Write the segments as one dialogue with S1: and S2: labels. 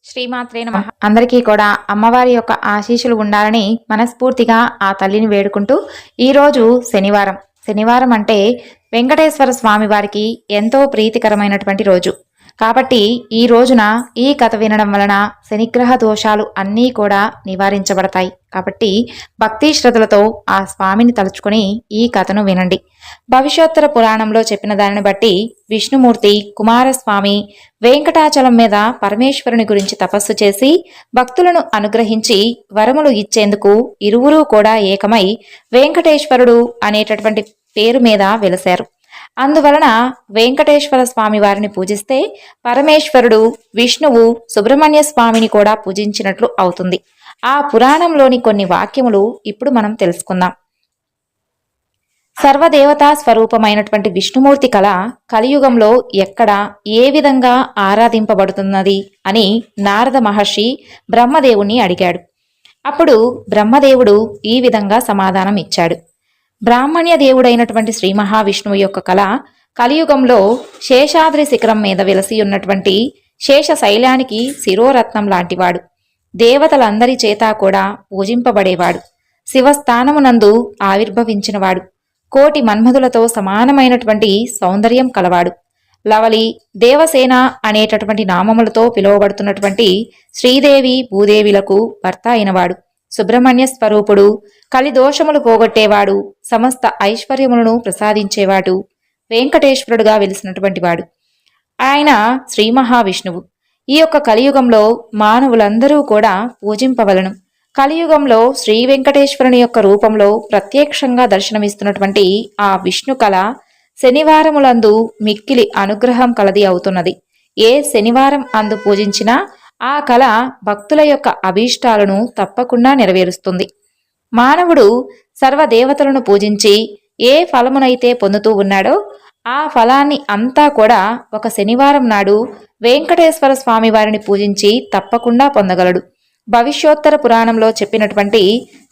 S1: శ్రీమాత్రే నమః. అందరికీ కూడా అమ్మవారి యొక్క ఆశీస్సులు ఉండాలని మనస్ఫూర్తిగా ఆ తల్లిని వేడుకుంటూ ఈరోజు శనివారం అంటే వెంకటేశ్వర స్వామి వారికి ఎంతో ప్రీతికరమైనటువంటి రోజు. కాబట్టి ఈ రోజున ఈ కథ వినడం వలన శనిగ్రహ దోషాలు అన్నీ కూడా నివారించబడతాయి. కాబట్టి భక్తి శ్రద్ధలతో ఆ స్వామిని తలుచుకుని ఈ కథను వినండి. భవిష్యోత్తర పురాణంలో చెప్పిన దానిని బట్టి విష్ణుమూర్తి కుమారస్వామి వెంకటాచలం మీద పరమేశ్వరుని గురించి తపస్సు చేసి భక్తులను అనుగ్రహించి వరములు ఇచ్చేందుకు ఇరువురూ కూడా ఏకమై వెంకటేశ్వరుడు అనేటటువంటి పేరు మీద వెలిశారు. అందువలన వెంకటేశ్వర స్వామి వారిని పూజిస్తే పరమేశ్వరుడు విష్ణువు సుబ్రహ్మణ్య స్వామిని కూడా పూజించినట్లు అవుతుంది. ఆ పురాణంలోని కొన్ని వాక్యములు ఇప్పుడు మనం తెలుసుకుందాం. సర్వదేవతా స్వరూపమైనటువంటి విష్ణుమూర్తి కళ కలియుగంలో ఎక్కడ ఏ విధంగా ఆరాధింపబడుతున్నది అని నారద మహర్షి బ్రహ్మదేవుని అడిగాడు. అప్పుడు బ్రహ్మదేవుడు ఈ విధంగా సమాధానం ఇచ్చాడు. బ్రాహ్మణ్య దేవుడైనటువంటి శ్రీ మహావిష్ణువు యొక్క కళ కలియుగంలో శేషాద్రి శిఖరం మీద వెలసి ఉన్నటువంటి శేష శైలానికి శిరోరత్నం లాంటివాడు. దేవతలందరి చేత కూడా పూజింపబడేవాడు. శివస్థానమునందు ఆవిర్భవించినవాడు. కోటి మన్మధులతో సమానమైనటువంటి సౌందర్యం కలవాడు. లవలి దేవసేన అనేటటువంటి నామములతో పిలువబడుతున్నటువంటి శ్రీదేవి భూదేవిలకు భర్త అయినవాడు. సుబ్రహ్మణ్య స్వరూపుడు, కలిదోషములు పోగొట్టేవాడు, సమస్త ఐశ్వర్యములను ప్రసాదించేవాడు, వెంకటేశ్వరుడుగా వెలిసినటువంటి వాడు ఆయన శ్రీ మహావిష్ణువు. ఈ యొక్క కలియుగంలో మానవులందరూ కూడా పూజింపవలను. కలియుగంలో శ్రీ వెంకటేశ్వరుని యొక్క రూపంలో ప్రత్యక్షంగా దర్శనమిస్తున్నటువంటి ఆ విష్ణు కళ శనివారములందు మిక్కిలి అనుగ్రహం కలది అవుతున్నది. ఏ శనివారం అందు పూజించినా ఆ కళ భక్తుల యొక్క అభీష్టాలను తప్పకుండా నెరవేరుస్తుంది. మానవుడు సర్వదేవతలను పూజించి ఏ ఫలమునైతే పొందుతూ ఉన్నాడో ఆ ఫలాన్ని అంతా కూడా ఒక శనివారం నాడు వెంకటేశ్వర స్వామి వారిని పూజించి తప్పకుండా పొందగలడు. భవిష్యోత్తర పురాణంలో చెప్పినటువంటి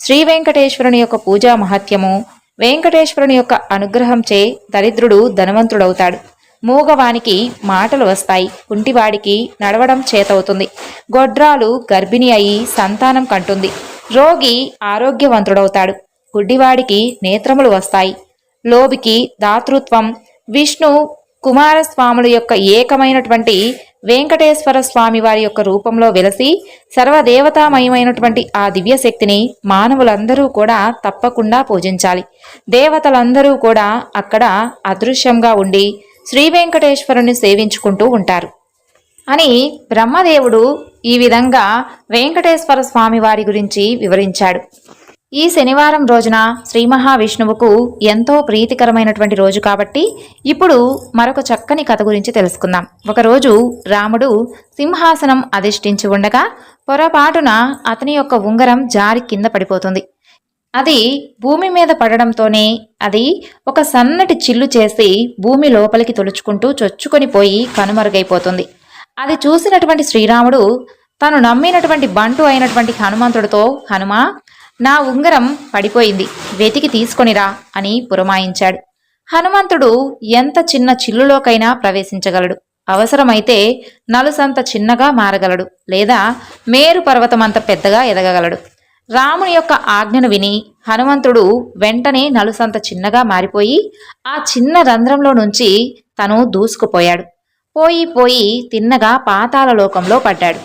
S1: శ్రీ వెంకటేశ్వరుని యొక్క పూజా మహత్యము, వెంకటేశ్వరుని యొక్క అనుగ్రహంచే దరిద్రుడు ధనవంతుడవుతాడు. మూగవానికి మాటలు వస్తాయి. కుంటివాడికి నడవడం చేతవుతుంది. గొడ్రాలు గర్భిణి అయి సంతానం కంటుంది. రోగి ఆరోగ్యవంతుడవుతాడు. గుడ్డివాడికి నేత్రములు వస్తాయి. లోబికి దాతృత్వం. విష్ణు కుమారస్వాముల యొక్క ఏకమైనటువంటి వెంకటేశ్వర స్వామి వారి యొక్క రూపంలో వెలసి సర్వదేవతామయమైనటువంటి ఆ దివ్యశక్తిని మానవులందరూ కూడా తప్పకుండా పూజించాలి. దేవతలందరూ కూడా అక్కడ అదృశ్యంగా ఉండి శ్రీ వెంకటేశ్వరుని సేవించుకుంటూ ఉంటారు అని బ్రహ్మదేవుడు ఈ విధంగా వెంకటేశ్వర స్వామి వారి గురించి వివరించాడు. ఈ శనివారం రోజున శ్రీ మహావిష్ణువుకు ఎంతో ప్రీతికరమైనటువంటి రోజు కాబట్టి ఇప్పుడు మరొక చక్కని కథ గురించి తెలుసుకుందాం. ఒకరోజు రాముడు సింహాసనం అధిష్ఠించి ఉండగా పొరపాటున అతని యొక్క ఉంగరం జారి కింద పడిపోతుంది. అది భూమి మీద పడడంతోనే అది ఒక సన్నటి చిల్లు చేసి భూమి లోపలికి తొలుచుకుంటూ చొచ్చుకొని పోయి కనుమరుగైపోతుంది. అది చూసినటువంటి శ్రీరాముడు తను నమ్మినటువంటి బంటు అయినటువంటి హనుమంతుడితో, హనుమా, నా ఉంగరం పడిపోయింది, వెతికి తీసుకొనిరా అని పురమాయించాడు. హనుమంతుడు ఎంత చిన్న చిల్లులోకైనా ప్రవేశించగలడు. అవసరమైతే నలుసంత చిన్నగా మారగలడు, లేదా మేరు పర్వతమంత పెద్దగా ఎదగగలడు. రాముని యొక్క ఆజ్ఞను విని హనుమంతుడు వెంటనే నలుసంత చిన్నగా మారిపోయి ఆ చిన్న రంధ్రంలో నుంచి తను దూసుకుపోయాడు. పోయి తిన్నగా పాతాళ లోకంలో పడ్డాడు.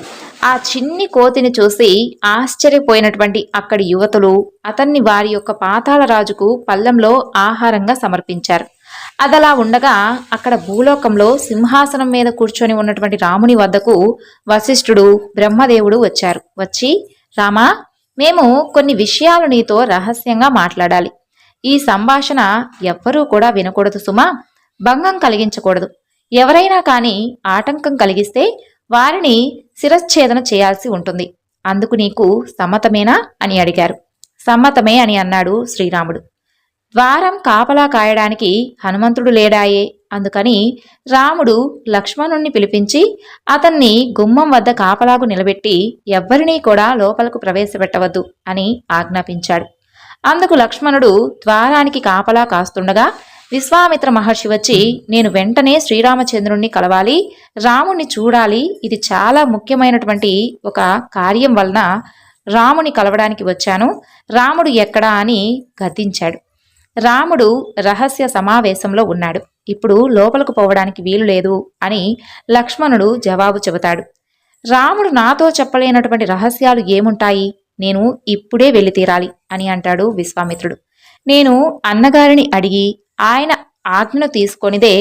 S1: ఆ చిన్ని కోతిని చూసి ఆశ్చర్యపోయినటువంటి అక్కడి యువతులు అతన్ని వారి యొక్క పాతాళ రాజుకు పళ్ళెంలో ఆహారంగా సమర్పించారు. అదలా ఉండగా అక్కడ భూలోకంలో సింహాసనం మీద కూర్చొని ఉన్నటువంటి రాముని వద్దకు వశిష్ఠుడు, బ్రహ్మదేవుడు వచ్చారు. వచ్చి, రామా, మేము కొన్ని విషయాలు నీతో రహస్యంగా మాట్లాడాలి. ఈ సంభాషణ ఎవ్వరూ కూడా వినకూడదు సుమా, భంగం కలిగించకూడదు. ఎవరైనా కానీ ఆటంకం కలిగిస్తే వారిని శిరచ్ఛేదన చేయాల్సి ఉంటుంది. అందుకు నీకు సమ్మతమేనా అని అడిగారు. సమ్మతమే అని అన్నాడు శ్రీరాముడు. ద్వారం కాపలా కాయడానికి హనుమంతుడు లేడాయే, అందుకని రాముడు లక్ష్మణుణ్ణి పిలిపించి అతన్ని గుమ్మం వద్ద కాపలాకు నిలబెట్టి ఎవ్వరినీ కూడా లోపలకు ప్రవేశపెట్టవద్దు అని ఆజ్ఞాపించాడు. అందుకు లక్ష్మణుడు ద్వారానికి కాపలా కాస్తుండగా విశ్వామిత్ర మహర్షి వచ్చి, నేను వెంటనే శ్రీరామచంద్రుణ్ణి కలవాలి, రాముణ్ణి చూడాలి, ఇది చాలా ముఖ్యమైనటువంటి ఒక కార్యం వలన రాముని కలవడానికి వచ్చాను, రాముడు ఎక్కడా అని గద్దించాడు. రాముడు రహస్య సమావేశంలో ఉన్నాడు, ఇప్పుడు లోపలకు పోవడానికి వీలు లేదు అని లక్ష్మణుడు జవాబు చెబుతాడు. రాముడు నాతో చెప్పలేనటువంటి రహస్యాలు ఏముంటాయి, నేను ఇప్పుడే వెళ్ళి తీరాలి అని అంటాడు విశ్వామిత్రుడు. నేను అన్నగారిని అడిగి ఆయన ఆజ్ఞను తీసుకొనిదే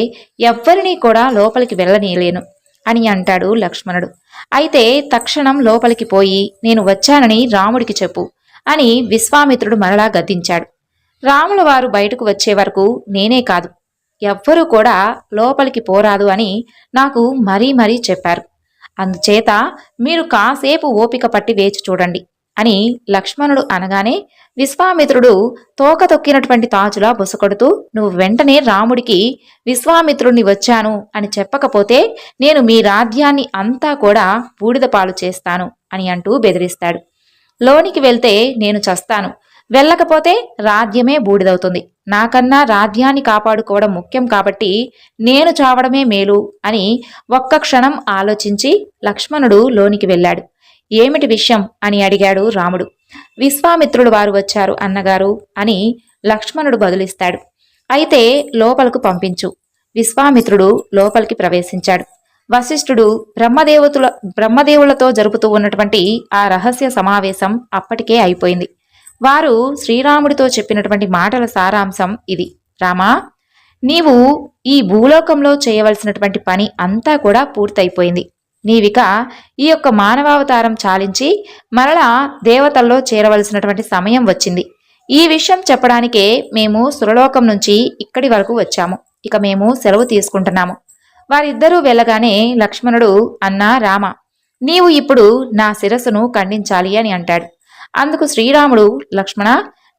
S1: ఎవ్వరినీ కూడా లోపలికి వెళ్ళనీయలేను అని అంటాడు లక్ష్మణుడు. అయితే తక్షణం లోపలికి పోయి నేను వచ్చానని రాముడికి చెప్పు అని విశ్వామిత్రుడు మరలా గద్దించాడు. రాముల వారు బయటకు వచ్చే వరకు నేనే కాదు ఎవ్వరూ కూడా లోపలికి పోరాదు అని నాకు మరీ మరీ చెప్పారు. అందుచేత మీరు కాసేపు ఓపిక పట్టి వేచి చూడండి అని లక్ష్మణుడు అనగానే విశ్వామిత్రుడు తోక తొక్కినటువంటి తాచులా బుసకొడుతూ, నువ్వు వెంటనే రాముడికి విశ్వామిత్రుడిని వచ్చాను అని చెప్పకపోతే నేను మీ రాజ్యాన్ని అంతా కూడా బూడిదపాలు చేస్తాను అని అంటూ బెదిరిస్తాడు. లోనికి వెళ్తే నేను చస్తాను, వెళ్ళకపోతే రాజ్యమే బూడిదవుతుంది, నాకన్నా రాజ్యాన్ని కాపాడుకోవడం ముఖ్యం కాబట్టి నేను చావడమే మేలు అని ఒక్క క్షణం ఆలోచించి లక్ష్మణుడు లోనికి వెళ్ళాడు. ఏమిటి విషయం అని అడిగాడు రాముడు. విశ్వామిత్రుడు వారు వచ్చారు అన్నగారు అని లక్ష్మణుడు బదులిస్తాడు. అయితే లోపలకు పంపించు. విశ్వామిత్రుడు లోపలికి ప్రవేశించాడు. వశిష్ఠుడు బ్రహ్మదేవులతో జరుపుతూ ఉన్నటువంటి ఆ రహస్య సమావేశం అప్పటికే అయిపోయింది. వారు శ్రీరాముడితో చెప్పినటువంటి మాటల సారాంశం ఇది. రామా, నీవు ఈ భూలోకంలో చేయవలసినటువంటి పని అంతా కూడా పూర్తయిపోయింది. నీవిక ఈ యొక్క మానవావతారం చాలించి మరలా దేవతల్లో చేరవలసినటువంటి సమయం వచ్చింది. ఈ విషయం చెప్పడానికే మేము సురలోకం నుంచి ఇక్కడి వరకు వచ్చాము. ఇక మేము సెలవు తీసుకుంటున్నాము. వారిద్దరూ వెళ్ళగానే లక్ష్మణుడు, అన్నా రామ, నీవు ఇప్పుడు నా శిరస్సును ఖండించాలి అని అంటాడు. అందుకు శ్రీరాముడు, లక్ష్మణ,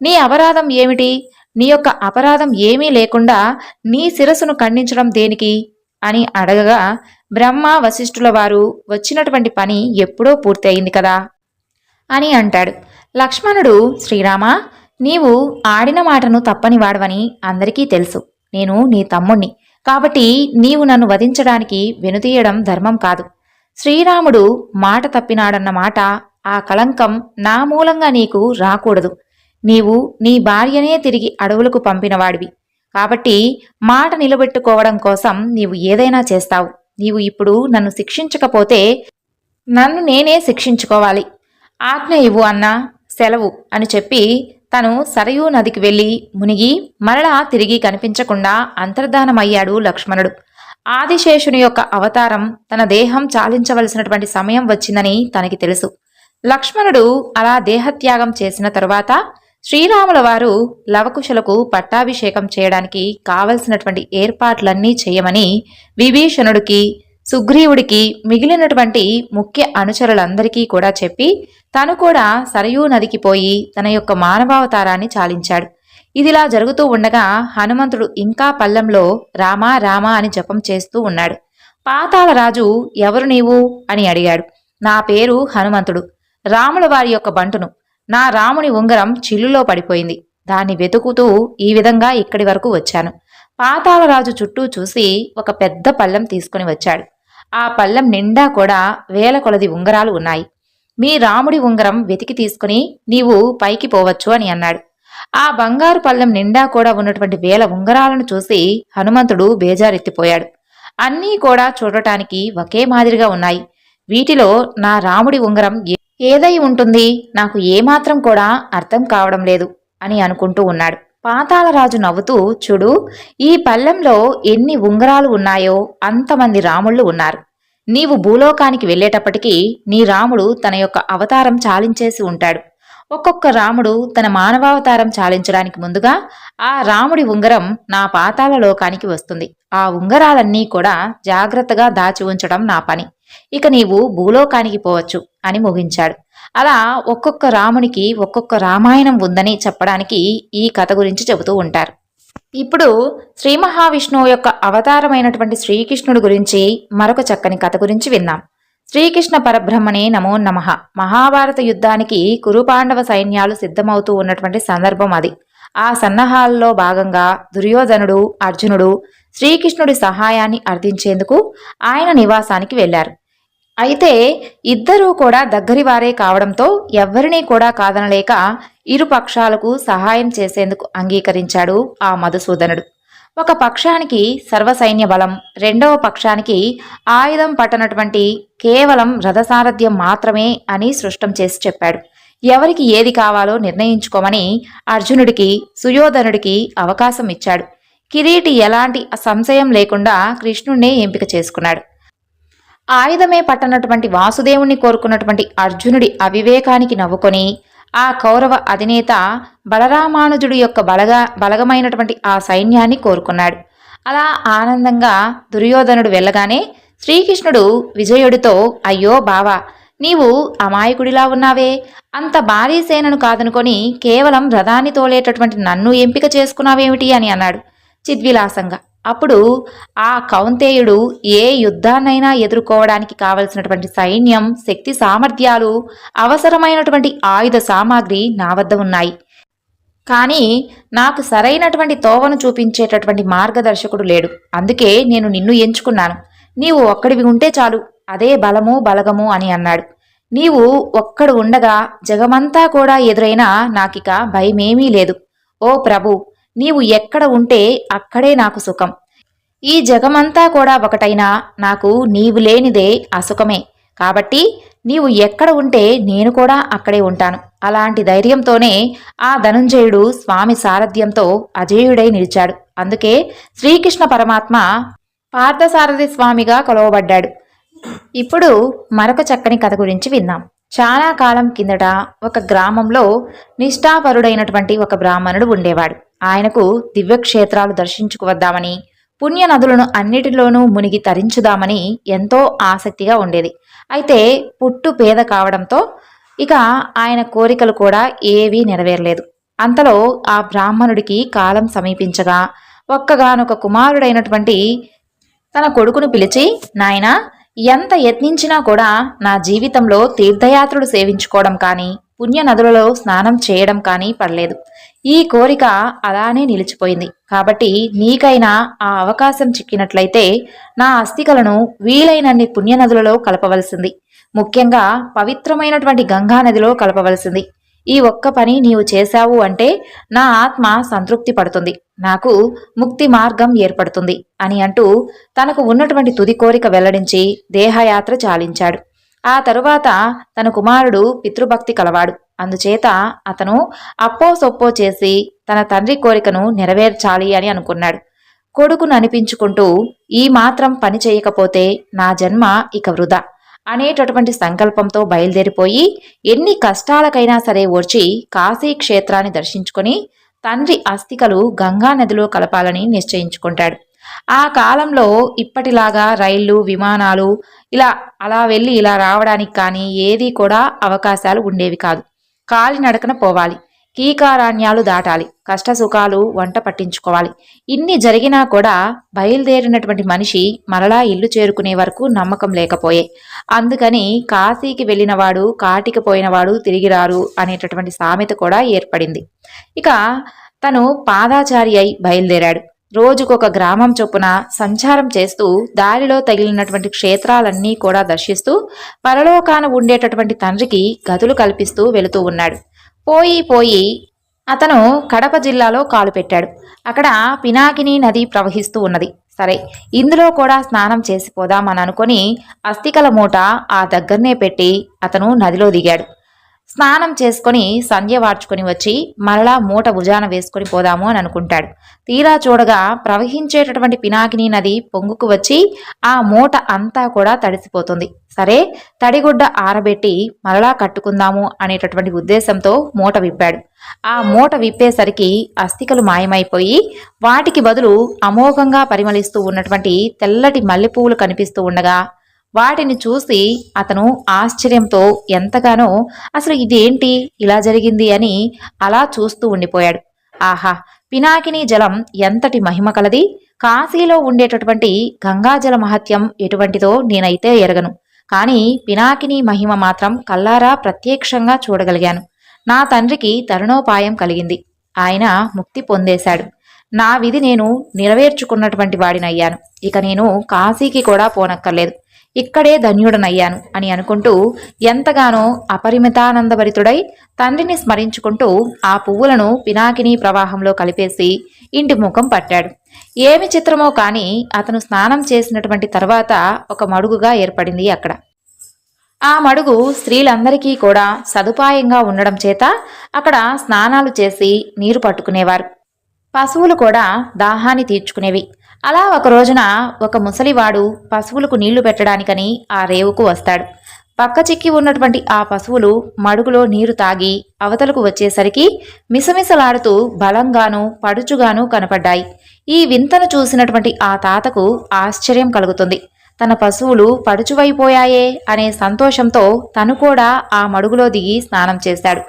S1: నీ అపరాధం ఏమిటి? నీ యొక్క అపరాధం ఏమీ లేకుండా నీ శిరస్సును ఖండించడం దేనికి అని అడగగా, బ్రహ్మ వశిష్ఠుల వారు వచ్చినటువంటి పని ఎప్పుడో పూర్తి అయింది కదా అని అంటాడు. లక్ష్మణుడు, శ్రీరామ, నీవు ఆడిన మాటను తప్పని వాడవని అందరికీ తెలుసు. నేను నీ తమ్ముణ్ణి కాబట్టి నీవు నన్ను వధించడానికి వెనుతీయడం ధర్మం కాదు. శ్రీరాముడు మాట తప్పినాడన్న మాట, ఆ కళంకం నా మూలంగా నీకు రాకూడదు. నీవు నీ భార్యనే తిరిగి అడవులకు పంపినవాడివి కాబట్టి మాట నిలబెట్టుకోవడం కోసం నీవు ఏదైనా చేస్తావు. నీవు ఇప్పుడు నన్ను శిక్షించకపోతే నన్ను నేనే శిక్షించుకోవాలి. ఆజ్ఞ ఇవ్వు అన్నా, సెలవు అని చెప్పి తను సరయూ నదికి వెళ్ళి మునిగి మరలా తిరిగి కనిపించకుండా అంతర్ధానమయ్యాడు లక్ష్మణుడు. ఆదిశేషుని యొక్క అవతారం తన దేహం చాలించవలసినటువంటి సమయం వచ్చిందని తనకి తెలుసు. లక్ష్మణుడు అలా దేహత్యాగం చేసిన తరువాత శ్రీరాముల వారు లవకుశలకు పట్టాభిషేకం చేయడానికి కావలసినటువంటి ఏర్పాట్లన్నీ చేయమని విభీషణుడికి, సుగ్రీవుడికి, మిగిలినటువంటి ముఖ్య అనుచరులందరికీ కూడా చెప్పి తను కూడా సరయూ నదికి పోయి తన యొక్క మానవావతారాన్ని చాలించాడు. ఇదిలా జరుగుతూ ఉండగా హనుమంతుడు ఇంకా పల్లెంలో రామా రామా అని జపం చేస్తూ ఉన్నాడు. పాతాళరాజు, ఎవరు నీవు అని అడిగాడు. నా పేరు హనుమంతుడు, రాముల వారి యొక్క బంటును. నా రాముని ఉంగరం చిల్లులో పడిపోయింది, దాన్ని వెతుకుతూ ఈ విధంగా ఇక్కడి వరకు వచ్చాను. పాతాళరాజు చుట్టూ చూసి ఒక పెద్ద పళ్ళెం తీసుకుని వచ్చాడు. ఆ పళ్ళెం నిండా కూడా వేల కొలది ఉంగరాలు ఉన్నాయి. మీ రాముడి ఉంగరం వెతికి తీసుకుని నీవు పైకి పోవచ్చు అని అన్నాడు. ఆ బంగారు పళ్ళెం నిండా కూడా ఉన్నటువంటి వేల ఉంగరాలను చూసి హనుమంతుడు బేజారెత్తిపోయాడు. అన్నీ కూడా చూడటానికి ఒకే మాదిరిగా ఉన్నాయి. వీటిలో నా రాముడి ఉంగరం ఏదై ఉంటుంది, నాకు ఏమాత్రం కూడా అర్థం కావడం లేదు అని అనుకుంటూ ఉన్నాడు. పాతాళరాజు నవ్వుతూ, చూడు, ఈ పళ్ళెంలో ఎన్ని ఉంగరాలు ఉన్నాయో అంతమంది రాముళ్ళు ఉన్నారు. నీవు భూలోకానికి వెళ్ళేటప్పటికీ నీ రాముడు తన యొక్క అవతారం చాలించేసి ఉంటాడు. ఒక్కొక్క రాముడు తన మానవావతారం చాలించడానికి ముందుగా ఆ రాముడి ఉంగరం నా పాతాళ లోకానికి వస్తుంది. ఆ ఉంగరాలన్నీ కూడా జాగ్రత్తగా దాచి ఉంచడం నా పని. ఇక నీవు భూలోకానికి పోవచ్చు అని ముగించాడు. అలా ఒక్కొక్క రామునికి ఒక్కొక్క రామాయణం ఉందని చెప్పడానికి ఈ కథ గురించి చెబుతూ ఉంటారు. ఇప్పుడు శ్రీ మహావిష్ణువు యొక్క అవతారమైనటువంటి శ్రీకృష్ణుడి గురించి మరొక చక్కని కథ గురించి విన్నాం. శ్రీకృష్ణ పరబ్రహ్మణే నమో నమః. మహాభారత యుద్ధానికి కురుపాండవ సైన్యాలు సిద్ధమవుతూ ఉన్నటువంటి సందర్భం అది. ఆ సన్నాహాల్లో భాగంగా దుర్యోధనుడు, అర్జునుడు శ్రీకృష్ణుడి సహాయాన్ని అర్థించేందుకు ఆయన నివాసానికి వెళ్లారు. అయితే ఇద్దరూ కూడా దగ్గరివారే కావడంతో ఎవ్వరినీ కూడా కాదనలేక ఇరు పక్షాలకు సహాయం చేసేందుకు అంగీకరించాడు ఆ మధుసూదనుడు. ఒక పక్షానికి సర్వసైన్య బలం, రెండవ పక్షానికి ఆయుధం పట్టనటువంటి కేవలం రథసారథ్యం మాత్రమే అని స్పష్టం చేసి చెప్పాడు. ఎవరికి ఏది కావాలో నిర్ణయించుకోమని అర్జునుడికి, సుయోధనుడికి అవకాశం ఇచ్చాడు. కిరీటి ఎలాంటి సంశయం లేకుండా కృష్ణుణ్ణే ఎంపిక చేసుకున్నాడు. ఆయుధమే పట్టనటువంటి వాసుదేవుణ్ణి కోరుకున్నటువంటి అర్జునుడి అవివేకానికి నవ్వుకొని ఆ కౌరవ అధినేత బలరామానుజుడి యొక్క బలగమైనటువంటి ఆ సైన్యాన్ని కోరుకున్నాడు. అలా ఆనందంగా దుర్యోధనుడు వెళ్ళగానే శ్రీకృష్ణుడు విజయుడితో, అయ్యో బావా, నీవు అమాయకుడిలా ఉన్నావే, అంత భారీ సేనను కాదనుకొని కేవలం రథాన్ని తోలేటటువంటి నన్ను ఎంపిక చేసుకున్నావేమిటి అని అన్నాడు చిద్విలాసంగా. అప్పుడు ఆ కౌంతేయుడు, ఏ యుద్ధాన్నైనా ఎదుర్కోవడానికి కావలసినటువంటి సైన్యం, శక్తి సామర్థ్యాలు, అవసరమైనటువంటి ఆయుధ సామాగ్రి నా వద్ద ఉన్నాయి. కానీ నాకు సరైనటువంటి తోవను చూపించేటటువంటి మార్గదర్శకుడు లేడు. అందుకే నేను నిన్ను ఎంచుకున్నాను. నీవు ఒక్కడివి ఉంటే చాలు, అదే బలము బలగము అని అన్నాడు. నీవు ఒక్కడు ఉండగా జగమంతా కూడా ఎదురైనా నాకిక భయమేమీ లేదు. ఓ ప్రభు, నీవు ఎక్కడ ఉంటే అక్కడే నాకు సుఖం. ఈ జగమంతా కూడా ఒకటైనా నాకు నీవు లేనిదే అసుఖమే. కాబట్టి నీవు ఎక్కడ ఉంటే నేను కూడా అక్కడే ఉంటాను. అలాంటి ధైర్యంతోనే ఆ ధనుంజయుడు స్వామి సారథ్యంతో అజేయుడై నిలిచాడు. అందుకే శ్రీకృష్ణ పరమాత్మ పార్థసారథి స్వామిగా కొలవబడ్డాడు. ఇప్పుడు మరొక చక్కని కథ గురించి విందాం. చాలా కాలం కిందట ఒక గ్రామంలో నిష్ఠాపరుడైనటువంటి ఒక బ్రాహ్మణుడు ఉండేవాడు. ఆయనకు దివ్యక్షేత్రాలు దర్శించుకువద్దామని, పుణ్య నదులను అన్నిటిలోనూ మునిగి తరించుదామని ఎంతో ఆసక్తిగా ఉండేది. అయితే పుట్టు పేద కావడంతో ఇక ఆయన కోరికలు కూడా ఏవీ నెరవేరలేదు. అంతలో ఆ బ్రాహ్మణుడికి కాలం సమీపించగా ఒక్కగానొక కుమారుడైనటువంటి తన కొడుకును పిలిచి, నాయనా, ఎంత యత్నించినా కూడా నా జీవితంలో తీర్థయాత్రలు సేవించుకోవడం కానీ, పుణ్య నదులలో స్నానం చేయడం కానీ పడలేదు. ఈ కోరిక అలానే నిలిచిపోయింది. కాబట్టి నీకైనా ఆ అవకాశం చిక్కినట్లయితే నా అస్థికలను వీలైనన్ని పుణ్యనదులలో కలపవలసింది. ముఖ్యంగా పవిత్రమైనటువంటి గంగా నదిలో కలపవలసింది. ఈ ఒక్క పని నీవు చేశావు అంటే నా ఆత్మ సంతృప్తి పడుతుంది, నాకు ముక్తి మార్గం ఏర్పడుతుంది అని అంటూ తనకు ఉన్నటువంటి తుది కోరిక వెల్లడించి దేహయాత్ర చాలించాడు. ఆ తరువాత తన కుమారుడు పితృభక్తి కలవాడు. అందుచేత అతను అప్పో సొప్పో చేసి తన తండ్రి కోరికను నెరవేర్చాలి అని అనుకున్నాడు. కొడుకును అనిపించుకుంటూ, ఈ మాత్రం పని చేయకపోతే నా జన్మ ఇక వృధా అనేటటువంటి సంకల్పంతో బయలుదేరిపోయి ఎన్ని కష్టాలకైనా సరే ఓర్చి కాశీ క్షేత్రాన్ని దర్శించుకొని తండ్రి అస్థికలు గంగా నదిలో కలపాలని నిశ్చయించుకుంటాడు. ఆ కాలంలో ఇప్పటిలాగా రైళ్లు, విమానాలు అలా వెళ్ళి ఇలా రావడానికి కానీ ఏదీ కూడా అవకాశాలు ఉండేవి కాదు. కాలినడకన పోవాలి, కీకారాణ్యాలు దాటాలి, కష్టసుఖాలు వంట పట్టించుకోవాలి. ఇన్ని జరిగినా కూడా బయలుదేరినటువంటి మనిషి మరలా ఇల్లు చేరుకునే వరకు నమ్మకం లేకపోయే. అందుకని కాశీకి వెళ్ళినవాడు కాటికి పోయినవాడు తిరిగి రారు అనేటటువంటి సామెత కూడా ఏర్పడింది. ఇక తను పాదాచారి అయి బయలుదేరాడు. రోజుకొక గ్రామం చొప్పున సంచారం చేస్తూ దారిలో తగిలినటువంటి క్షేత్రాలన్నీ కూడా దర్శిస్తూ పరలోకాన ఉండేటటువంటి తండ్రికి గదులు కల్పిస్తూ వెళుతూ ఉన్నాడు. పోయి అతను కడప జిల్లాలో కాలు పెట్టాడు. అక్కడ పినాకిని నది ప్రవహిస్తూ ఉన్నది. సరే, ఇందులో కూడా స్నానం చేసిపోదామని అనుకొని అస్థికల మూట ఆ దగ్గరనే పెట్టి అతను నదిలో దిగాడు. స్నానం చేసుకొని సంధ్య వార్చుకొని వచ్చి మరలా మూట భుజాన వేసుకొని పోదాము అని అనుకుంటాడు. తీరా చూడగా ప్రవహించేటటువంటి పినాకిని నది పొంగుకు వచ్చి ఆ మూట అంతా కూడా తడిసిపోతుంది. సరే, తడిగుడ్డ ఆరబెట్టి మరలా కట్టుకుందాము అనేటటువంటి ఉద్దేశంతో మూట విప్పాడు. ఆ మూట విప్పేసరికి అస్థికలు మాయమైపోయి వాటికి బదులు అమోఘంగా పరిమళిస్తూ ఉన్నటువంటి తెల్లటి మల్లెపువ్వులు కనిపిస్తూ ఉండగా వాటిని చూసి అతను ఆశ్చర్యంతో ఎంతగానో అసలు ఇదేంటి ఇలా జరిగింది అని అలా చూస్తూ ఉండిపోయాడు. ఆహా, పినాకిని జలం ఎంతటి మహిమ కలది! కాశీలో ఉండేటటువంటి గంగాజల మహత్యం ఎటువంటిదో నేనైతే ఎరగను. కానీ పినాకిని మహిమ మాత్రం కల్లారా ప్రత్యక్షంగా చూడగలిగాను. నా తండ్రికి తరుణోపాయం కలిగింది. ఆయన ముక్తి పొందేశాడు. నా విధి నేను నెరవేర్చుకున్నటువంటి వాడినయ్యాను. ఇక నేను కాశీకి కూడా పోనక్కర్లేదు, ఇక్కడే ధన్యుడనయ్యాను అని అనుకుంటూ ఎంతగానో అపరిమితానందభరితుడై తండ్రిని స్మరించుకుంటూ ఆ పువ్వులను పినాకిని ప్రవాహంలో కలిపేసి ఇంటి ముఖం పట్టాడు. ఏమి చిత్రమో కాని అతను స్నానం చేసినటువంటి తర్వాత ఒక మడుగుగా ఏర్పడింది అక్కడ. ఆ మడుగు స్త్రీలందరికీ కూడా సదుపాయంగా ఉండడం చేత అక్కడ స్నానాలు చేసి నీరు పట్టుకునేవారు. పశువులు కూడా దాహాన్ని తీర్చుకునేవి. అలా ఒక రోజున ఒక ముసలివాడు పశువులకు నీళ్లు పెట్టడానికని ఆ రేవుకు వస్తాడు. పక్క చిక్కి ఉన్నటువంటి ఆ పశువులు మడుగులో నీరు తాగి అవతలకు వచ్చేసరికి మిసమిసలాడుతూ బలంగాను పడుచుగాను కనపడ్డాయి. ఈ వింతను చూసినటువంటి ఆ తాతకు ఆశ్చర్యం కలుగుతుంది. తన పశువులు పడుచువైపోయాయే అనే సంతోషంతో తను కూడా ఆ మడుగులో దిగి స్నానం చేశాడు.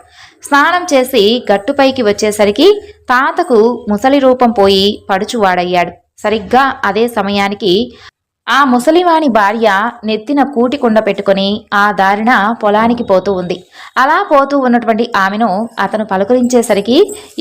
S1: స్నానం చేసి గట్టుపైకి వచ్చేసరికి తాతకు ముసలి రూపం పోయి పడుచువాడయ్యాడు. సరిగ్గా అదే సమయానికి ఆ ముసలివాని భార్య నెత్తిన కూటికుండ పెట్టుకుని ఆ దారిన పొలానికి పోతూ ఉంది. అలా పోతూ ఉన్నటువంటి ఆమెను అతను పలకరించేసరికి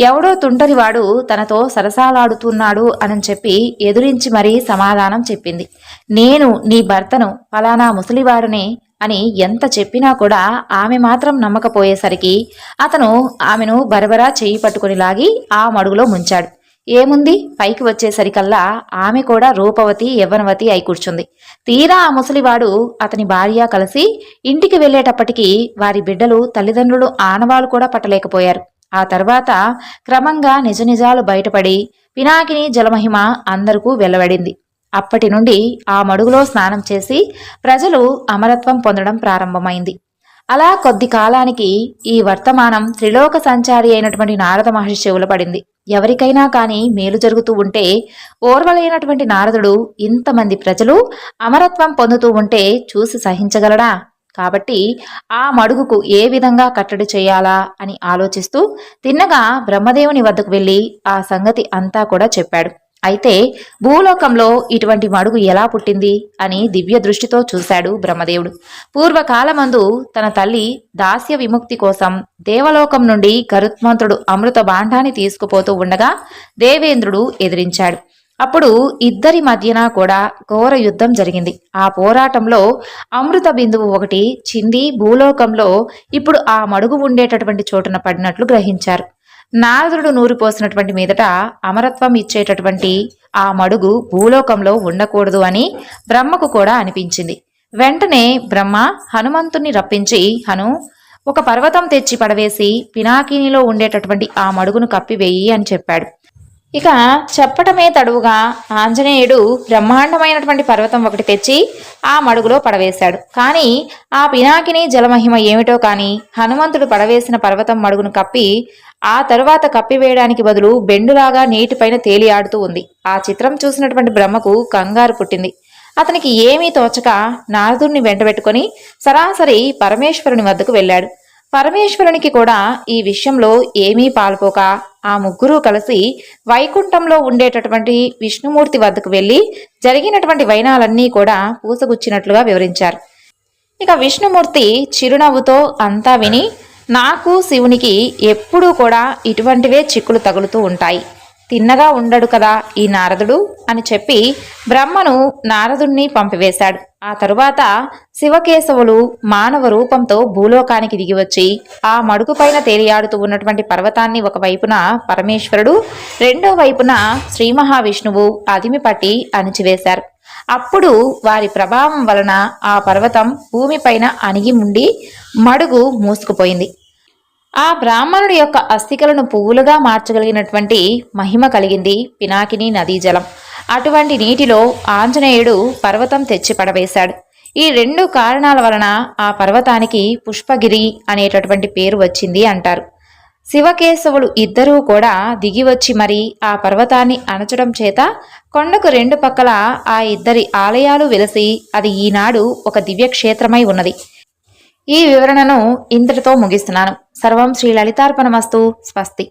S1: ఎవడో తుంటరివాడు తనతో సరసాలాడుతున్నాడు అని చెప్పి ఎదురించి మరీ సమాధానం చెప్పింది. నేను నీ భర్తను, ఫలానా ముసలివాడునే అని ఎంత చెప్పినా కూడా ఆమె మాత్రం నమ్మకపోయేసరికి అతను ఆమెను బరబరా చెయ్యి పట్టుకుని లాగి ఆ మడుగులో ముంచాడు. ఏముంది, పైకి వచ్చేసరికల్లా ఆమె కూడా రూపవతి యవ్వనవతి అయి కూర్చుంది. తీరా ఆ ముసలివాడు అతని భార్య కలిసి ఇంటికి వెళ్లేటప్పటికీ వారి బిడ్డలు తల్లిదండ్రులు ఆనవాలు కూడా పట్టలేకపోయారు. ఆ తర్వాత క్రమంగా నిజ నిజాలు బయటపడి పినాకిని జలమహిమ అందరికీ వెల్లవడింది. అప్పటి నుండి ఆ మడుగులో స్నానం చేసి ప్రజలు అమరత్వం పొందడం ప్రారంభమైంది. అలా కొద్ది కాలానికి ఈ వర్తమానం త్రిలోక సంచారి అయినటువంటి నారద మహర్షి చెవుల పడింది. ఎవరికైనా కాని మేలు జరుగుతూ ఉంటే ఓర్వలేనటువంటి నారదుడు ఇంతమంది ప్రజలు అమరత్వం పొందుతూ ఉంటే చూసి సహించగలడా? కాబట్టి ఆ మడుగుకు ఏ విధంగా కట్టడి చేయాలా అని ఆలోచిస్తూ తిన్నగా బ్రహ్మదేవుని వద్దకు వెళ్లి ఆ సంగతి అంతా కూడా చెప్పాడు. అయితే భూలోకంలో ఇటువంటి మడుగు ఎలా పుట్టింది అని దివ్య దృష్టితో చూశాడు బ్రహ్మదేవుడు. పూర్వకాలమందు తన తల్లి దాస్య విముక్తి కోసం దేవలోకం నుండి గరుత్మంతుడు అమృత భాండాన్ని తీసుకుపోతూ ఉండగా దేవేంద్రుడు ఎదిరించాడు. అప్పుడు ఇద్దరి మధ్యన కూడా ఘోర యుద్ధం జరిగింది. ఆ పోరాటంలో అమృత బిందువు ఒకటి చింది భూలోకంలో ఇప్పుడు ఆ మడుగు ఉండేటటువంటి చోటున పడినట్లు గ్రహించారు. నారదుడు నూరిపోసినటువంటి మీదట అమరత్వం ఇచ్చేటటువంటి ఆ మడుగు భూలోకంలో ఉండకూడదు అని బ్రహ్మకు కూడా అనిపించింది. వెంటనే బ్రహ్మ హనుమంతుణ్ణి రప్పించి, ఒక పర్వతం తెచ్చి పడవేసి పినాకినిలో ఉండేటటువంటి ఆ మడుగును కప్పివేయి అని చెప్పాడు. ఇక చెప్పటమే తడువుగా ఆంజనేయుడు బ్రహ్మాండమైనటువంటి పర్వతం ఒకటి తెచ్చి ఆ మడుగులో పడవేశాడు. కానీ ఆ పినాకిని జలమహిమ ఏమిటో కానీ హనుమంతుడు పడవేసిన పర్వతం మడుగును కప్పి ఆ తరువాత కప్పివేయడానికి బదులు బెండులాగా నీటిపైన తేలి ఆడుతూ ఉంది. ఆ చిత్రం చూసినటువంటి బ్రహ్మకు కంగారు పుట్టింది. అతనికి ఏమీ తోచక నారదుణ్ణి వెంటబెట్టుకుని సరాసరి పరమేశ్వరుని వద్దకు వెళ్ళాడు. పరమేశ్వరునికి కూడా ఈ విషయంలో ఏమీ పాల్పోక ఆ ముగ్గురూ కలిసి వైకుంఠంలో ఉండేటటువంటి విష్ణుమూర్తి వద్దకు వెళ్లి జరిగినటువంటి వైనాలన్నీ కూడా పూసగుచ్చినట్లుగా వివరించారు. ఇక విష్ణుమూర్తి చిరునవ్వుతో అంతా విని, నాకు శివునికి ఎప్పుడూ కూడా ఇటువంటివే చిక్కులు తగులుతూ ఉంటాయి, తిన్నగా ఉండడు కదా ఈ నారదుడు అని చెప్పి బ్రహ్మను నారదుణ్ణి పంపివేశాడు. ఆ తరువాత శివకేశవులు మానవ రూపంతో భూలోకానికి దిగివచ్చి ఆ మడుగుపైన తేలియాడుతూ ఉన్నటువంటి పర్వతాన్ని ఒకవైపున పరమేశ్వరుడు, రెండో వైపున శ్రీ మహావిష్ణువు అదిమి పట్టి అణిచివేశారు. అప్పుడు వారి ప్రభావం వలన ఆ పర్వతం భూమిపైన అణిగి ఉండి మడుగు మూసుకుపోయింది. ఆ బ్రాహ్మణుడి యొక్క అస్థికలను పువ్వులుగా మార్చగలిగినటువంటి మహిమ కలిగింది పినాకిని నదీ జలం. అటువంటి నీటిలో ఆంజనేయుడు పర్వతం తెచ్చి పడవేశాడు. ఈ రెండు కారణాల వలన ఆ పర్వతానికి పుష్పగిరి అనేటటువంటి పేరు వచ్చింది అంటారు. శివకేశవులు ఇద్దరూ కూడా దిగివచ్చి మరి ఆ పర్వతాన్ని అణచడం చేత కొండకు రెండు పక్కల ఆ ఇద్దరి ఆలయాలు వెలసి అది ఈనాడు ఒక దివ్యక్షేత్రమై ఉన్నది. ఈ వివరణను ఇంతటితో ముగిస్తున్నాను. సర్వం శ్రీ లలితార్పణమస్తు. స్వస్తి.